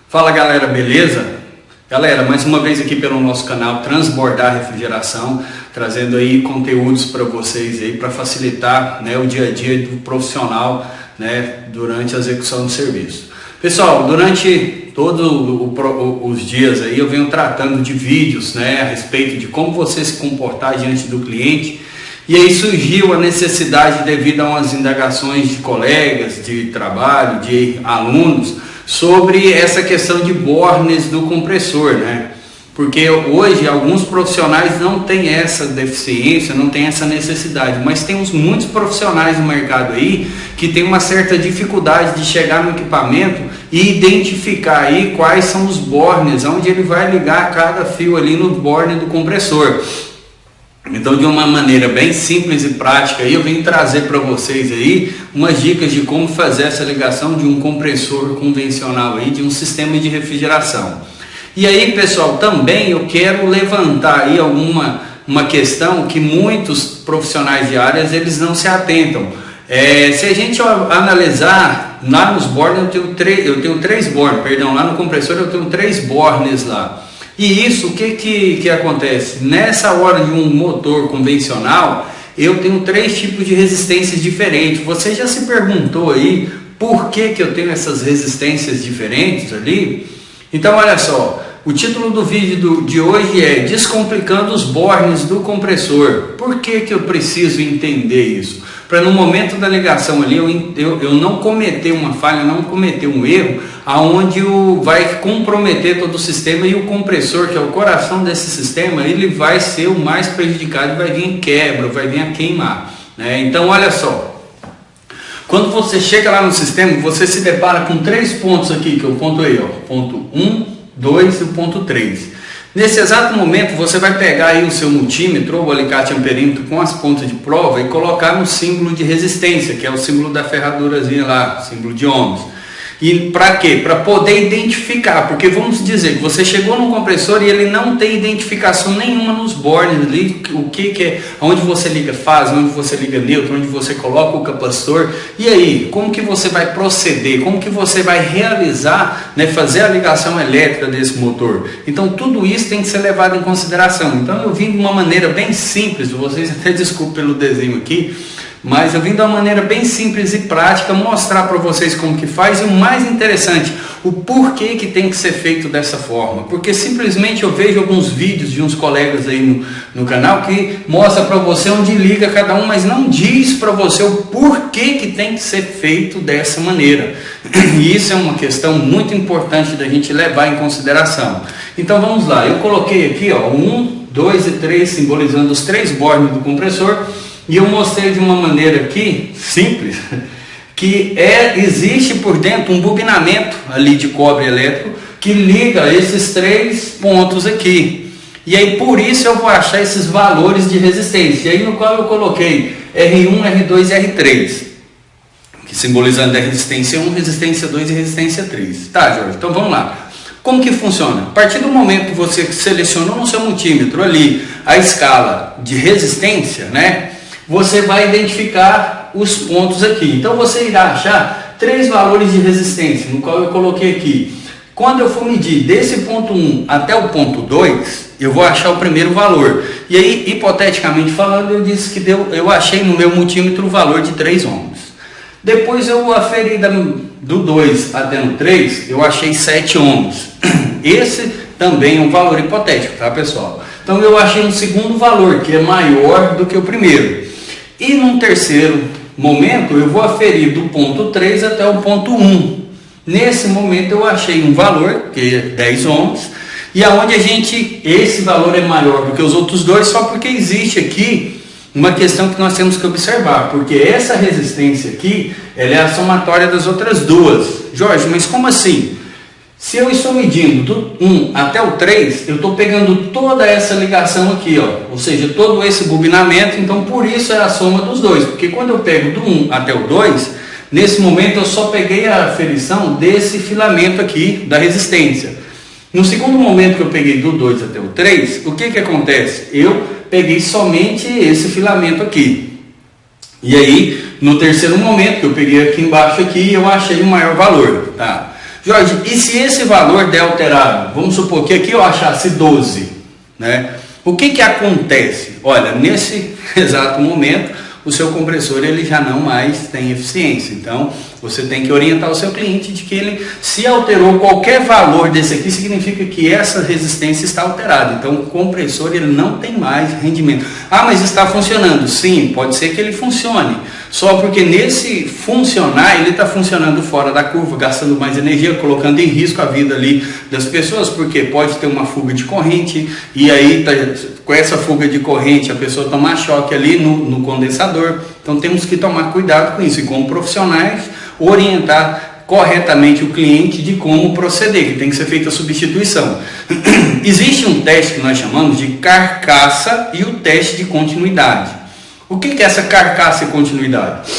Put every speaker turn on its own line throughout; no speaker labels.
Fala galera, beleza? Galera, mais uma vez aqui pelo nosso canal Transbordar Refrigeração, trazendo aí conteúdos para vocês aí para facilitar, né, o dia a dia do profissional, né, durante a execução do serviço. Pessoal, durante todos os dias aí eu venho tratando de vídeos, né, a respeito de como você se comportar diante do cliente. E aí surgiu a necessidade, devido a umas indagações de colegas de trabalho, de alunos, sobre essa questão de bornes do compressor, né? Porque hoje alguns profissionais não têm essa deficiência, não têm essa necessidade, mas temos muitos profissionais no mercado aí que tem uma certa dificuldade de chegar no equipamento e identificar aí quais são os bornes, onde ele vai ligar cada fio ali no borne do compressor. Então, de uma maneira bem simples e prática, eu venho trazer para vocês aí umas dicas de como fazer essa ligação de um compressor convencional aí, de um sistema de refrigeração. E aí, pessoal, também eu quero levantar aí uma questão que muitos profissionais de áreas eles não se atentam. Se a gente analisar lá nos bornes, eu tenho três bornes, perdão, lá no compressor eu tenho 3 bornes lá. E isso, o que acontece? Nessa hora de um motor convencional, eu tenho 3 tipos de resistências diferentes. Você já se perguntou aí por que eu tenho essas resistências diferentes ali? Então, olha só, o título do vídeo de hoje é Descomplicando os bornes do compressor. Por que eu preciso entender isso? Para no momento da ligação ali eu não cometer uma falha, não cometer um erro, aonde vai comprometer todo o sistema e o compressor, que é o coração desse sistema, ele vai ser o mais prejudicado, vai vir em quebra, vai vir a queimar, né? Então olha só, quando você chega lá no sistema, você se depara com 3 pontos aqui, que é o ponto aí, ó, ponto 1, 2 e o ponto 3. Nesse exato momento você vai pegar aí o seu multímetro ou o alicate amperímetro com as pontas de prova e colocar no símbolo de resistência, que é o símbolo da ferradurazinha lá, símbolo de ohms. E para quê? Para poder identificar, porque vamos dizer que você chegou no compressor e ele não tem identificação nenhuma nos bornes ali, o que é, onde você liga fase, onde você liga neutro, onde você coloca o capacitor. E aí, como que você vai proceder? Como que você vai realizar, né, fazer a ligação elétrica desse motor? Então tudo isso tem que ser levado em consideração. Então eu vim de uma maneira bem simples, vocês até desculpem pelo desenho aqui, mas eu vim de uma maneira bem simples e prática mostrar para vocês como que faz, e o mais interessante, o porquê que tem que ser feito dessa forma. Porque simplesmente eu vejo alguns vídeos de uns colegas aí no canal que mostra para você onde liga cada um, mas não diz para você o porquê que tem que ser feito dessa maneira. E isso é uma questão muito importante da gente levar em consideração. Então vamos lá, eu coloquei aqui ó, 1, 2 e 3, simbolizando os 3 bornes do compressor. E eu mostrei de uma maneira aqui, simples, que existe por dentro um bobinamento ali de cobre elétrico que liga esses 3 pontos aqui. E aí por isso eu vou achar esses valores de resistência. E aí no qual eu coloquei R1, R2 e R3, que simbolizando a resistência 1, resistência 2 e resistência 3. Tá, Jorge? Então vamos lá. Como que funciona? A partir do momento que você selecionou no seu multímetro ali a escala de resistência, né? Você vai identificar os pontos aqui. Então você irá achar 3 valores de resistência, no qual eu coloquei aqui. Quando eu for medir desse ponto 1 até o ponto 2, eu vou achar o primeiro valor. E aí, hipoteticamente falando, eu disse que eu achei no meu multímetro o valor de 3 ohms. Depois eu aferi do 2 até no 3, eu achei 7 ohms. Esse também é um valor hipotético, tá, pessoal? Então eu achei um segundo valor, que é maior do que o primeiro. E num terceiro momento eu vou aferir do ponto 3 até o ponto 1. Nesse momento eu achei um valor, que é 10 ohms, e aonde esse valor é maior do que os outros dois, só porque existe aqui uma questão que nós temos que observar, porque essa resistência aqui, ela é a somatória das outras duas. Jorge, mas como assim? Se eu estou medindo do 1 até o 3, eu estou pegando toda essa ligação aqui, ó, ou seja, todo esse bobinamento, então por isso é a soma dos dois, porque quando eu pego do 1 até o 2, nesse momento eu só peguei a aferição desse filamento aqui da resistência. No segundo momento que eu peguei do 2 até o 3, o que acontece? Eu peguei somente esse filamento aqui. E aí, no terceiro momento que eu peguei aqui embaixo aqui, eu achei o maior valor, tá? Jorge, e se esse valor der alterado? Vamos supor que aqui eu achasse 12, né? O que acontece? Olha, nesse exato momento, o seu compressor ele já não mais tem eficiência. Então, você tem que orientar o seu cliente de que ele, se alterou qualquer valor desse aqui, significa que essa resistência está alterada. Então, o compressor ele não tem mais rendimento. Ah, mas está funcionando. Sim, pode ser que ele funcione. Só porque nesse funcionar, ele está funcionando fora da curva, gastando mais energia, colocando em risco a vida ali das pessoas, porque pode ter uma fuga de corrente, e aí com essa fuga de corrente a pessoa toma choque ali no condensador. Então temos que tomar cuidado com isso, e como profissionais, orientar corretamente o cliente de como proceder, que tem que ser feita a substituição. Existe um teste que nós chamamos de carcaça e o teste de continuidade. O que é essa carcaça e continuidade?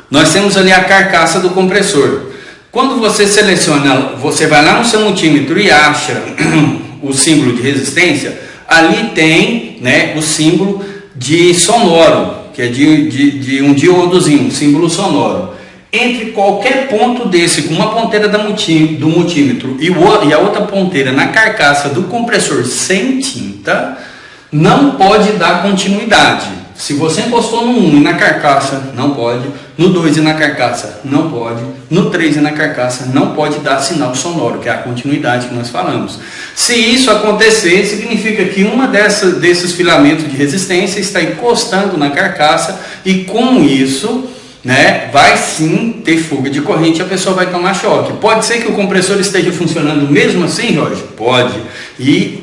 Nós temos ali a carcaça do compressor. Quando você seleciona, você vai lá no seu multímetro e acha o símbolo de resistência, ali tem, né, o símbolo de sonoro, que é de um diodozinho, um símbolo sonoro. Entre qualquer ponto desse, com uma ponteira do multímetro e a outra ponteira na carcaça do compressor sem tinta, não pode dar continuidade. Se você encostou no 1 e na carcaça, não pode. No 2 e na carcaça, não pode. No 3 e na carcaça, não pode dar sinal sonoro, que é a continuidade que nós falamos. Se isso acontecer, significa que uma desses filamentos de resistência está encostando na carcaça e com isso, né, vai sim ter fuga de corrente e a pessoa vai tomar choque. Pode ser que o compressor esteja funcionando mesmo assim, Jorge? Pode. E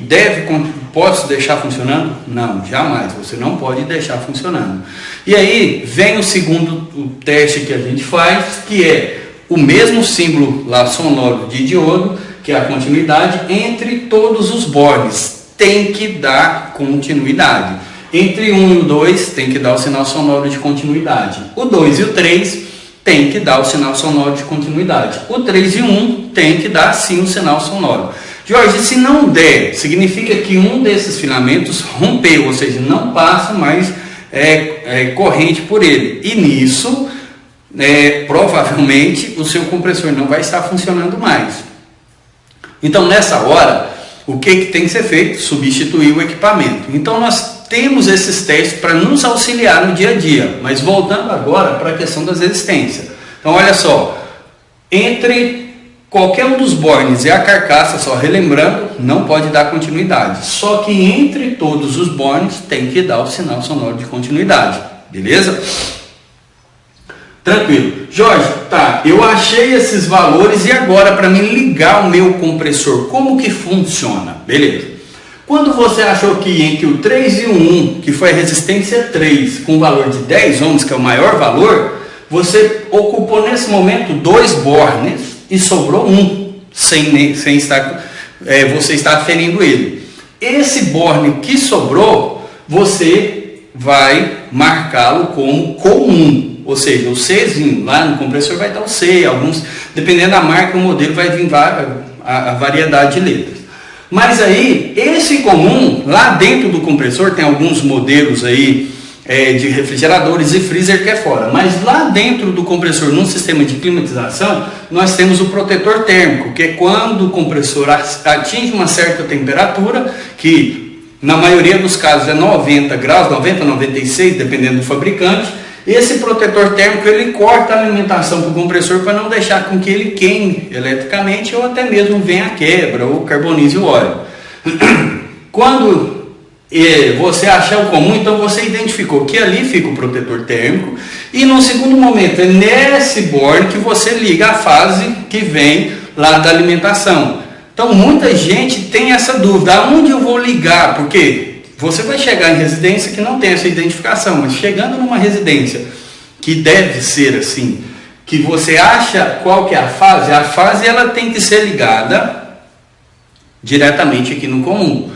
posso deixar funcionando? Não, jamais. Você não pode deixar funcionando. E aí vem o segundo teste que a gente faz, que é o mesmo símbolo lá sonoro de diodo, que é a continuidade, entre todos os bornes. Tem que dar continuidade. Entre 1 e o 2 tem que dar o sinal sonoro de continuidade. O 2 e o 3 tem que dar o sinal sonoro de continuidade. O 3 e o 1 tem que dar sim o sinal sonoro. Jorge, se não der, significa que um desses filamentos rompeu, ou seja, não passa mais corrente por ele. E nisso, provavelmente, o seu compressor não vai estar funcionando mais. Então, nessa hora, o que tem que ser feito? Substituir o equipamento. Então, nós temos esses testes para nos auxiliar no dia a dia. Mas voltando agora para a questão das resistências. Então, olha só, entre qualquer um dos bornes e a carcaça, só relembrando, não pode dar continuidade. Só que entre todos os bornes tem que dar o sinal sonoro de continuidade. Beleza? Tranquilo. Jorge, tá, eu achei esses valores e agora para mim ligar o meu compressor, como que funciona? Beleza. Quando você achou que entre o 3 e o 1, que foi a resistência 3, com o valor de 10 ohms, que é o maior valor, você ocupou nesse momento 2 bornes e sobrou 1, sem estar, você está ferindo ele. Esse borne que sobrou, você vai marcá-lo como comum, ou seja, o Czinho, lá no compressor vai estar o C, alguns, dependendo da marca, o modelo vai vir a variedade de letras. Mas aí, esse comum, lá dentro do compressor, tem alguns modelos aí de refrigeradores e freezer que é fora. Mas lá dentro do compressor, num sistema de climatização, nós temos o protetor térmico, que é quando o compressor atinge uma certa temperatura, que na maioria dos casos é 90 graus, 90, 96, dependendo do fabricante. Esse protetor térmico ele corta a alimentação para o compressor para não deixar com que ele queime eletricamente ou até mesmo venha a quebra ou carbonize o óleo. Quando você achar o comum, então você identificou que ali fica o protetor térmico e no segundo momento é nesse borne que você liga a fase que vem lá da alimentação. Então muita gente tem essa dúvida, aonde eu vou ligar? Porque você vai chegar em residência que não tem essa identificação, mas chegando numa residência que deve ser assim, que você acha qual que é a fase ela tem que ser ligada diretamente aqui no comum.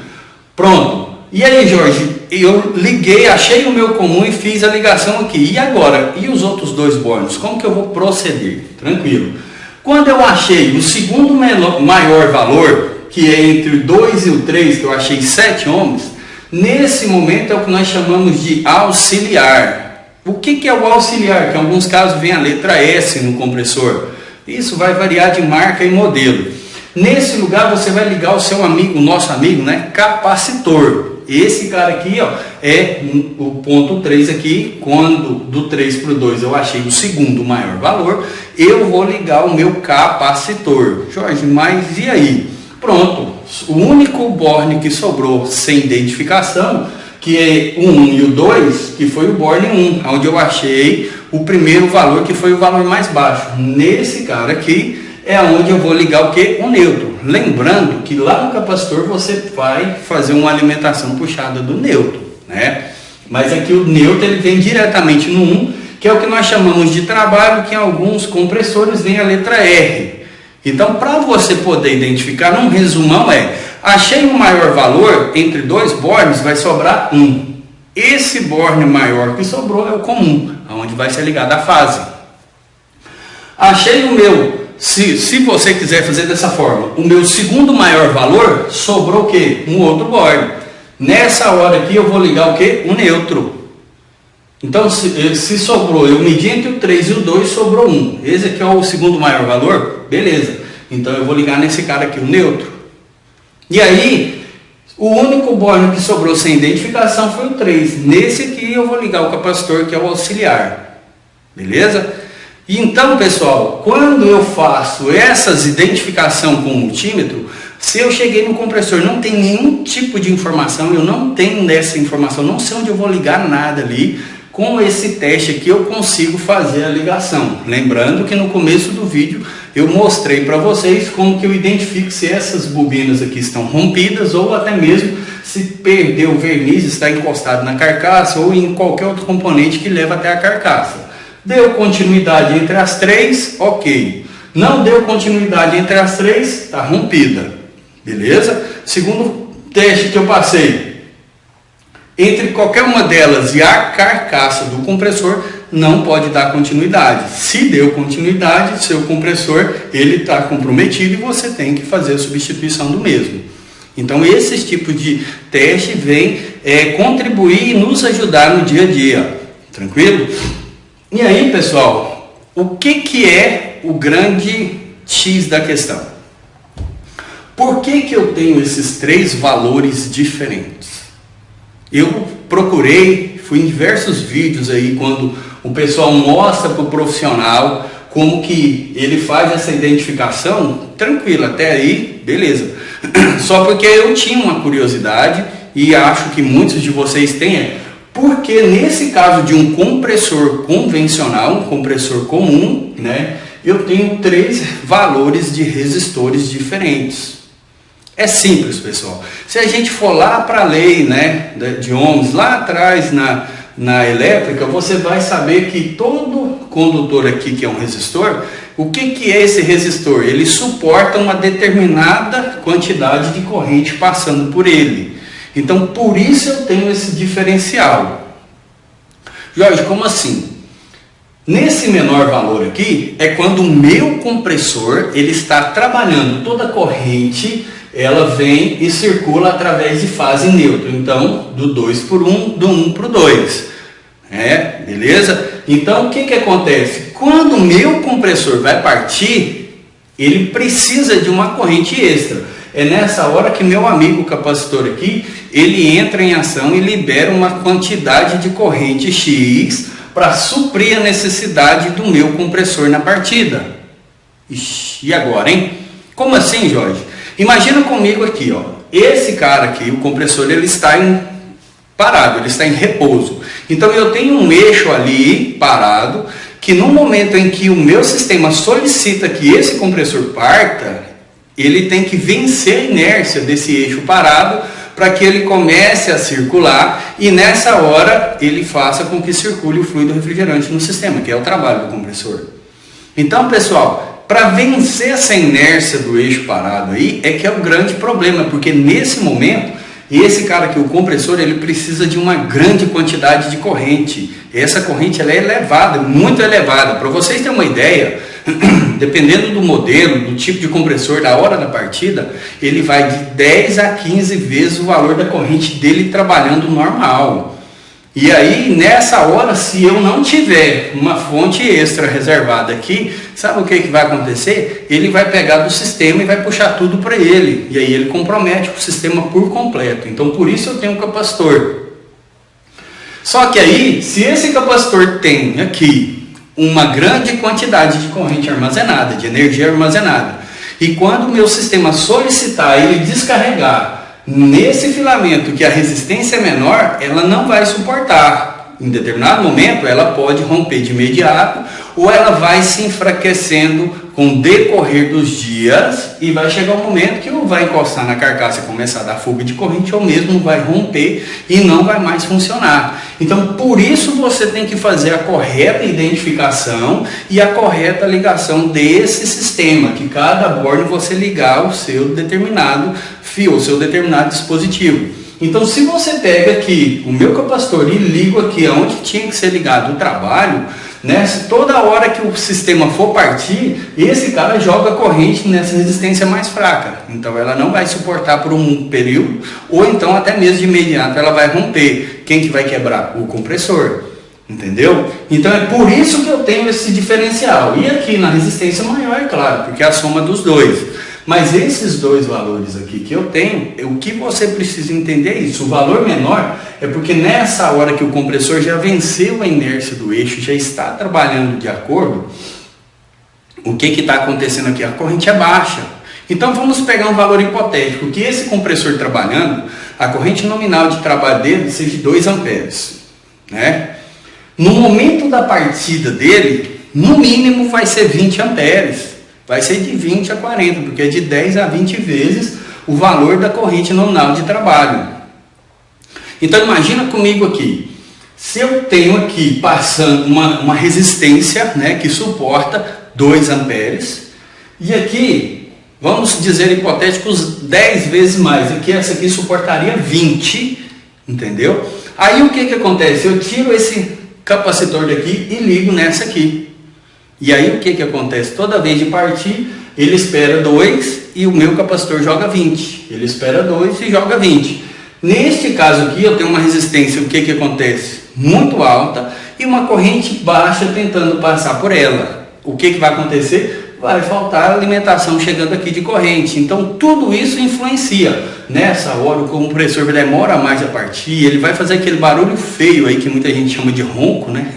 Pronto. E aí, Jorge, eu liguei, achei o meu comum e fiz a ligação aqui. E agora? E os outros 2 bornes? Como que eu vou proceder? Tranquilo. Quando eu achei o segundo maior valor, que é entre o 2 e o 3, que eu achei 7 ohms, nesse momento é o que nós chamamos de auxiliar. O que é o auxiliar? Que em alguns casos vem a letra S no compressor. Isso vai variar de marca e modelo. Nesse lugar você vai ligar o seu amigo, o nosso amigo, né, capacitor. Esse cara aqui, ó, é o ponto 3 aqui. Quando do 3 para o 2 eu achei o segundo maior valor, eu vou ligar o meu capacitor. Jorge, mas e aí? Pronto, o único borne que sobrou sem identificação, que é o 1 e o 2, que foi o borne 1, onde eu achei o primeiro valor, que foi o valor mais baixo. Nesse cara aqui é onde eu vou ligar o que? O neutro. Lembrando que lá no capacitor você vai fazer uma alimentação puxada do neutro, né? Mas aqui o neutro ele vem diretamente no 1, que é o que nós chamamos de trabalho, que em alguns compressores vem a letra R. Então, para você poder identificar, num resumão achei o maior valor, entre dois bornes vai sobrar 1. Esse borne maior que sobrou é o comum, onde vai ser ligada a fase. Achei o meu, se você quiser fazer dessa forma, o meu segundo maior valor, sobrou o quê? Um outro borne. Nessa hora aqui eu vou ligar o quê? Um neutro. Então, se sobrou, eu medi entre o 3 e o 2, sobrou 1. Esse aqui é o segundo maior valor? Beleza. Então, eu vou ligar nesse cara aqui, o neutro. E aí, o único borne que sobrou sem identificação foi o 3. Nesse aqui, eu vou ligar o capacitor, que é o auxiliar. Beleza? E então, pessoal, quando eu faço essas identificações com o multímetro, se eu cheguei no compressor, não tem nenhum tipo de informação, eu não tenho essa informação, não sei onde eu vou ligar nada ali. Com esse teste aqui eu consigo fazer a ligação. Lembrando que no começo do vídeo eu mostrei para vocês como que eu identifico se essas bobinas aqui estão rompidas ou até mesmo se perdeu o verniz, está encostado na carcaça ou em qualquer outro componente que leva até a carcaça. Deu continuidade entre as três, ok. Não deu continuidade entre as três, está rompida. Beleza? Segundo teste que eu passei, entre qualquer uma delas e a carcaça do compressor, não pode dar continuidade. Se deu continuidade, seu compressor ele está comprometido e você tem que fazer a substituição do mesmo. Então, esses tipos de teste vêm contribuir e nos ajudar no dia a dia. Tranquilo? E aí, pessoal, o que é o grande X da questão? Por que eu tenho esses três valores diferentes? Eu procurei, fui em diversos vídeos aí, quando o pessoal mostra para o profissional como que ele faz essa identificação, tranquilo, até aí, beleza. Só porque eu tinha uma curiosidade, e acho que muitos de vocês têm, porque nesse caso de um compressor convencional, um compressor comum, né, eu tenho três valores de resistores diferentes. É simples, pessoal. Se a gente for lá para a lei, né, de ohms, lá atrás na elétrica, você vai saber que todo condutor aqui que é um resistor, o que é esse resistor? Ele suporta uma determinada quantidade de corrente passando por ele. Então, por isso eu tenho esse diferencial. Jorge, como assim? Nesse menor valor aqui, é quando o meu compressor ele está trabalhando toda a corrente, ela vem e circula através de fase neutra. Então, do 2 por 1, do 1 para o 2. Beleza? Então, o que acontece? Quando o meu compressor vai partir, ele precisa de uma corrente extra. É nessa hora que meu amigo capacitor aqui, ele entra em ação e libera uma quantidade de corrente X para suprir a necessidade do meu compressor na partida. Ixi, e agora, hein? Como assim, Jorge? Imagina comigo aqui, ó. Esse cara aqui, o compressor, ele está parado, ele está em repouso. Então eu tenho um eixo ali parado, que no momento em que o meu sistema solicita que esse compressor parta, ele tem que vencer a inércia desse eixo parado para que ele comece a circular e nessa hora ele faça com que circule o fluido refrigerante no sistema, que é o trabalho do compressor. Então, pessoal, para vencer essa inércia do eixo parado aí é que é o grande problema, porque nesse momento esse cara aqui, o compressor, ele precisa de uma grande quantidade de corrente. Essa corrente ela é elevada, muito elevada. Para vocês terem uma ideia, dependendo do modelo, do tipo de compressor, da hora da partida, ele vai de 10 a 15 vezes o valor da corrente dele trabalhando normal. E aí, nessa hora, se eu não tiver uma fonte extra reservada aqui, sabe o que vai acontecer? Ele vai pegar do sistema e vai puxar tudo para ele. E aí ele compromete o sistema por completo. Então, por isso eu tenho um capacitor. Só que aí, se esse capacitor tem aqui uma grande quantidade de corrente armazenada, de energia armazenada, e quando o meu sistema solicitar ele descarregar nesse filamento que a resistência é menor, ela não vai suportar. Em determinado momento, ela pode romper de imediato, ou ela vai se enfraquecendo com o decorrer dos dias, e vai chegar um momento que ou vai encostar na carcaça e começar a dar fuga de corrente, ou mesmo vai romper e não vai mais funcionar. Então, por isso você tem que fazer a correta identificação e a correta ligação desse sistema, que cada borne você ligar o seu determinado fio, o seu determinado dispositivo. Então, se você pega aqui o meu capacitor e ligo aqui onde tinha que ser ligado o trabalho, né, toda hora que o sistema for partir, esse cara joga corrente nessa resistência mais fraca. Então, ela não vai suportar por um período, ou então até mesmo de imediato ela vai romper. Quem que vai quebrar? O compressor. Entendeu? Então, é por isso que eu tenho esse diferencial. E aqui na resistência maior, é claro, porque é a soma dos dois. Mas esses dois valores aqui que eu tenho, o que você precisa entender é isso. O valor menor é porque nessa hora que o compressor já venceu a inércia do eixo, já está trabalhando de acordo, o que está acontecendo aqui? A corrente é baixa. Então vamos pegar um valor hipotético, que esse compressor trabalhando, a corrente nominal de trabalho dele seja de 2 amperes. Né? No momento da partida dele, no mínimo vai ser 20 amperes. Vai ser de 20 a 40, porque é de 10 a 20 vezes o valor da corrente nominal de trabalho. Então imagina comigo aqui, se eu tenho aqui passando uma resistência, né, que suporta 2 amperes, e aqui, vamos dizer hipotéticos 10 vezes mais, aqui essa aqui suportaria 20, entendeu? Aí o que acontece? Eu tiro esse capacitor daqui e ligo nessa aqui. E aí o que acontece? Toda vez de partir, ele espera 2 e o meu capacitor joga 20. Ele espera 2 e joga 20. Neste caso aqui, eu tenho uma resistência, o que acontece? Muito alta e uma corrente baixa tentando passar por ela. O que vai acontecer? Vai faltar alimentação chegando aqui de corrente. Então tudo isso influencia. Nessa hora o compressor demora mais a partir, ele vai fazer aquele barulho feio aí que muita gente chama de ronco, né?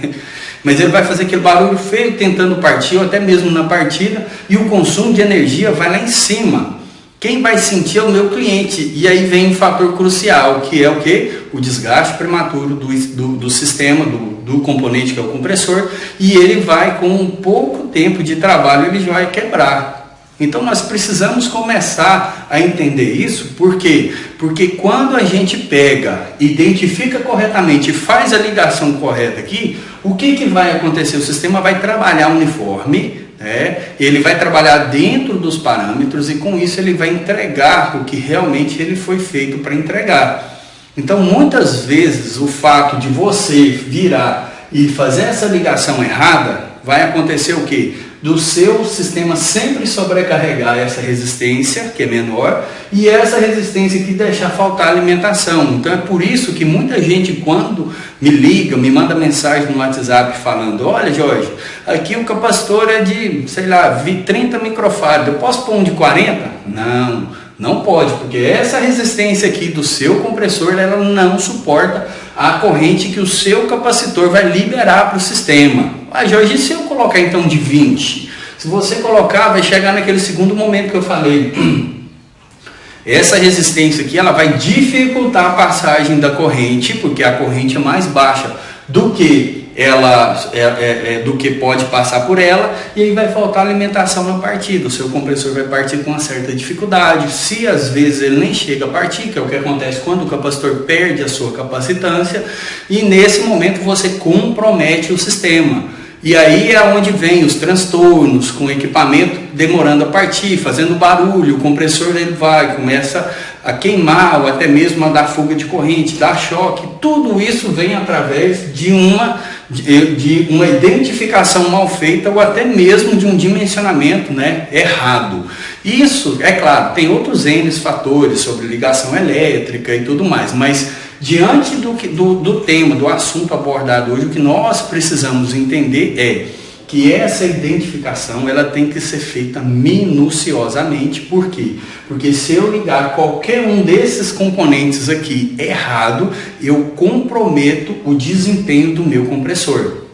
Mas ele vai fazer aquele barulho feio tentando partir, ou até mesmo na partida, e o consumo de energia vai lá em cima. Quem vai sentir é o meu cliente. E aí vem um fator crucial, que é o quê? O desgaste prematuro do sistema, do componente que é o compressor, e ele vai, com um pouco tempo de trabalho, ele vai quebrar. Então nós precisamos começar a entender isso. Por quê? Porque quando a gente pega, identifica corretamente e faz a ligação correta aqui, o que vai acontecer? O sistema vai trabalhar uniforme, né? Ele vai trabalhar dentro dos parâmetros e com isso ele vai entregar o que realmente ele foi feito para entregar. Então muitas vezes o fato de você virar e fazer essa ligação errada, vai acontecer o quê? Do seu sistema sempre sobrecarregar essa resistência, que é menor, e essa resistência que deixar faltar alimentação. Então é por isso que muita gente, quando me liga, me manda mensagem no WhatsApp falando: olha, Jorge, aqui o capacitor é de, sei lá, 30 microfarads, eu posso pôr um de 40? Não pode, porque essa resistência aqui do seu compressor, ela não suporta a corrente que o seu capacitor vai liberar para o sistema. Ah, Jorge, e se eu colocar então de 20? Se você colocar, vai chegar naquele segundo momento que eu falei. Essa resistência aqui, ela vai dificultar a passagem da corrente, porque a corrente é mais baixa do que do que pode passar por ela, e aí vai faltar alimentação na partida. O seu compressor vai partir com uma certa dificuldade. Se às vezes ele nem chega a partir, que é o que acontece quando o capacitor perde a sua capacitância, e nesse momento você compromete o sistema. E aí é onde vem os transtornos, com o equipamento demorando a partir, fazendo barulho, o compressor ele começa a queimar, ou até mesmo a dar fuga de corrente, dar choque. Tudo isso vem através de uma identificação mal feita, ou até mesmo de um dimensionamento, né, errado. Isso, é claro, tem outros N fatores sobre ligação elétrica e tudo mais, mas diante do tema, do assunto abordado hoje, o que nós precisamos entender é que essa identificação ela tem que ser feita minuciosamente. Por quê? Porque se eu ligar qualquer um desses componentes aqui errado, eu comprometo o desempenho do meu compressor.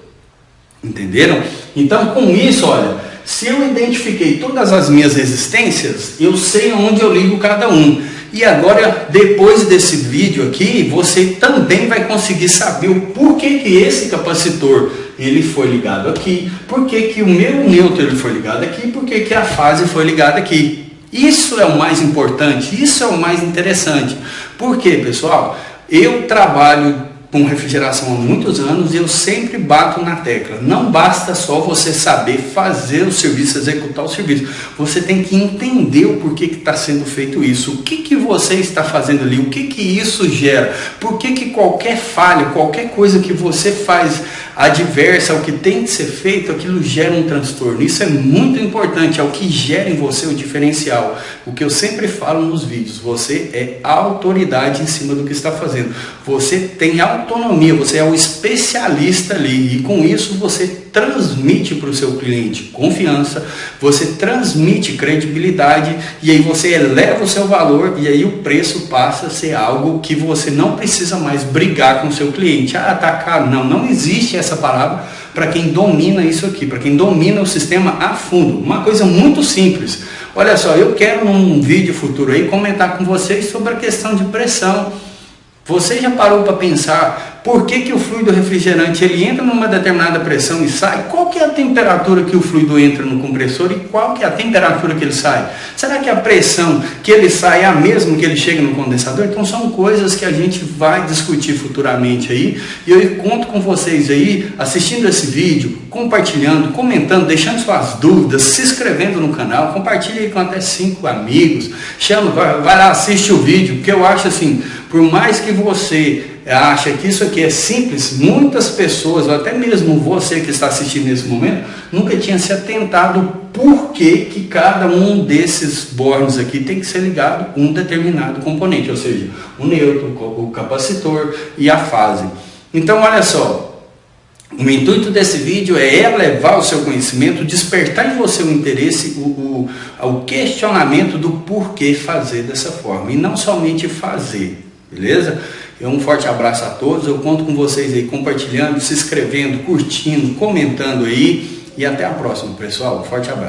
Entenderam? Então, com isso, olha, se eu identifiquei todas as minhas resistências, eu sei onde eu ligo cada um. E agora, depois desse vídeo aqui, você também vai conseguir saber o porquê que esse capacitor ele foi ligado aqui, porquê que o meu neutro ele foi ligado aqui, porquê que a fase foi ligada aqui. Isso é o mais importante, isso é o mais interessante. Por quê, pessoal? Eu trabalho com refrigeração há muitos anos e eu sempre bato na tecla. Não basta só você saber fazer o serviço, executar o serviço. Você tem que entender o porquê que está sendo feito isso. O que você está fazendo ali? O que isso gera? Por que qualquer falha, qualquer coisa que você faz adversa ao que tem que ser feito, aquilo gera um transtorno. Isso é muito importante, é o que gera em você o diferencial. O que eu sempre falo nos vídeos, você é autoridade em cima do que está fazendo. Você tem autonomia, você é o especialista ali e com isso você transmite para o seu cliente confiança, você transmite credibilidade e aí você eleva o seu valor e aí o preço passa a ser algo que você não precisa mais brigar com o seu cliente. Ah, tá caro. Não existe essa palavra para quem domina isso aqui, para quem domina o sistema a fundo. Uma coisa muito simples. Olha só, eu quero num vídeo futuro aí comentar com vocês sobre a questão de pressão. Você já parou para pensar por que o fluido refrigerante ele entra numa determinada pressão e sai? Qual que é a temperatura que o fluido entra no compressor e qual que é a temperatura que ele sai? Será que a pressão que ele sai é a mesma que ele chega no condensador? Então são coisas que a gente vai discutir futuramente aí. E eu conto com vocês aí assistindo esse vídeo, compartilhando, comentando, deixando suas dúvidas, se inscrevendo no canal, compartilhe aí com até 5 amigos, chama, vai lá, assiste o vídeo, porque eu acho assim, por mais que você acha que isso aqui é simples, muitas pessoas, ou até mesmo você que está assistindo nesse momento, nunca tinha se atentado por que cada um desses bornes aqui tem que ser ligado a um determinado componente, ou seja, o neutro, o capacitor e a fase. Então, olha só, o intuito desse vídeo é elevar o seu conhecimento, despertar em você o interesse, o questionamento do porquê fazer dessa forma, e não somente fazer. Beleza? Um forte abraço a todos, eu conto com vocês aí compartilhando, se inscrevendo, curtindo, comentando aí e até a próxima, pessoal. Um forte abraço.